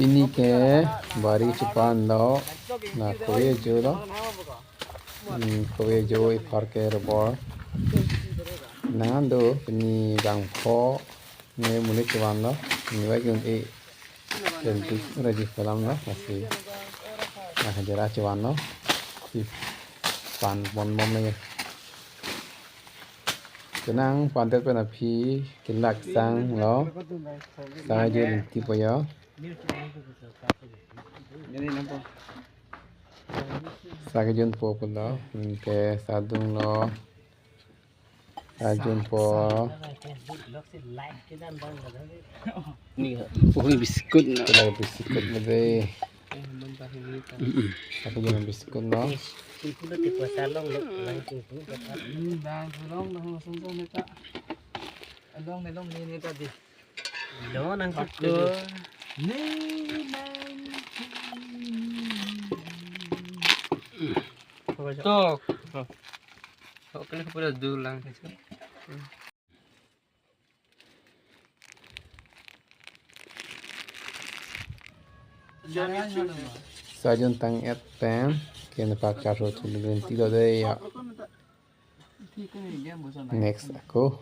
Ini ke bari cepan lo na kowe jo lo kowe jo parke robor nangan do ini gang pho ne mune cepan lo ini lagi untuk tentu raji film lo masih nah jera cepan lo pan bon bom lagi kenang pantet pun api kilak sang lo saya jadi tipe ya Sakajun po pula ke sadung lo sajun po Pokoknya biskut pula biskut mede sakajun biskut lo Tok. Kok kena pada dulang saja. sajun tang et pen kena pak charo tulun tilo de ya next aku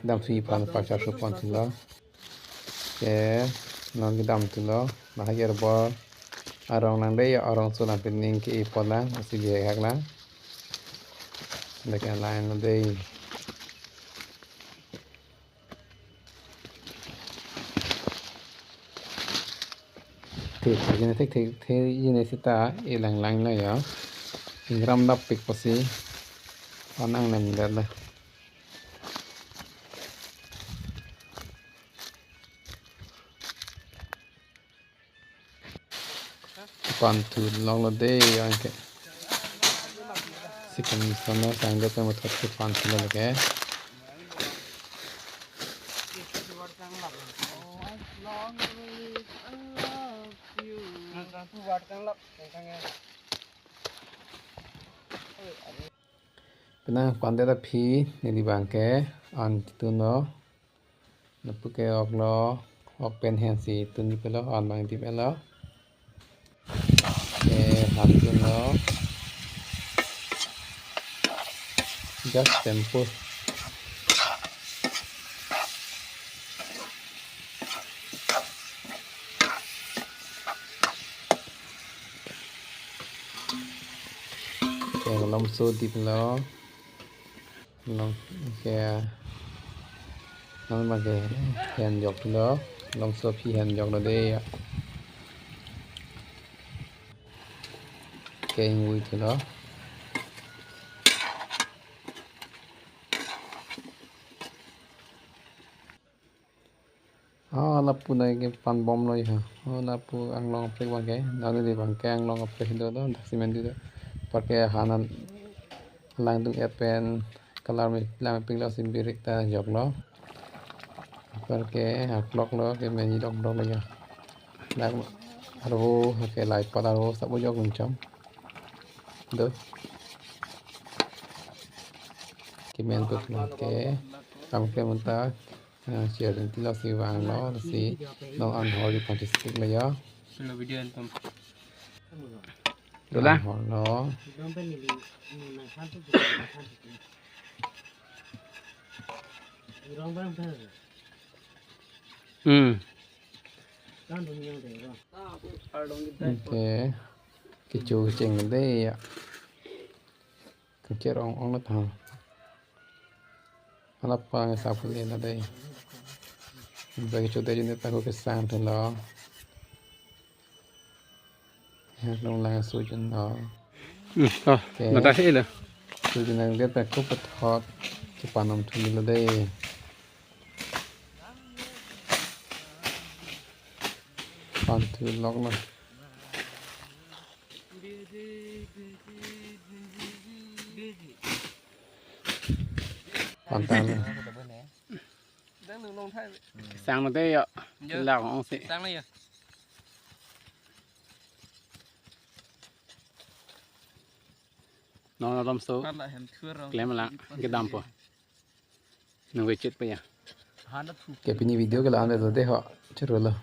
dam fi pan pak charo pan tilo ke non dam tilo nah yer bo arong nang de ya arong sulan pening ke ipola masih dia hak lah dekat lain lo de thế này thế này sẽ ta lằng lằng này ya gram đắp bịch pasi con ăn này mình đây còn từ long là đây anh cái sẽ cần xong nó sang đây một thật sự quan trọng là cái Pernah pandai tapi ni bangke an tu no napu ke ok lo ok pen hand si tu ni pelo an bang di pelo ke han tu no just tempo ke lom so di pelo long ke long mà cái hèn dọc đó long số phi hèn dọc đó đây cái mùi từ đó lapu này cái pan bom rồi hả lapu ang long pe bang cái nào đi bang cái ang long pe đó đó đặc simen đi đó pakai hanan lang tung pen kalau lang pinglau simbirik ta dọc đó cái hạt lót nó cái menu đong đong này đang aro cái lại pada aro sắp vô cùng chấm được cái men cực là cái làm cái mình ta chia đến tí lo xì vàng nó xì nó ăn hỏi đi còn chỉ stick là gió Được lah. hỏi nó cái chú chỉnh ở đây cái chiếc ông nó thằng nó lắp cái sao cũng lên ở đây về cái chỗ đây chúng ta có cái sang thì nó hạt đông là suy chân nó nó ta thế là suy chân này rất là cốt bật hot cái bàn ông thùng ở đây còn thứ lóc này còn ta này sang nó thế ạ là ông sẽ sang đây à nó làm số Kan lah hem thưa rồi. klem là cái đam po nó về chết bây giờ Hana thu. Kayak punya video kalau anda tu teh, curu lah.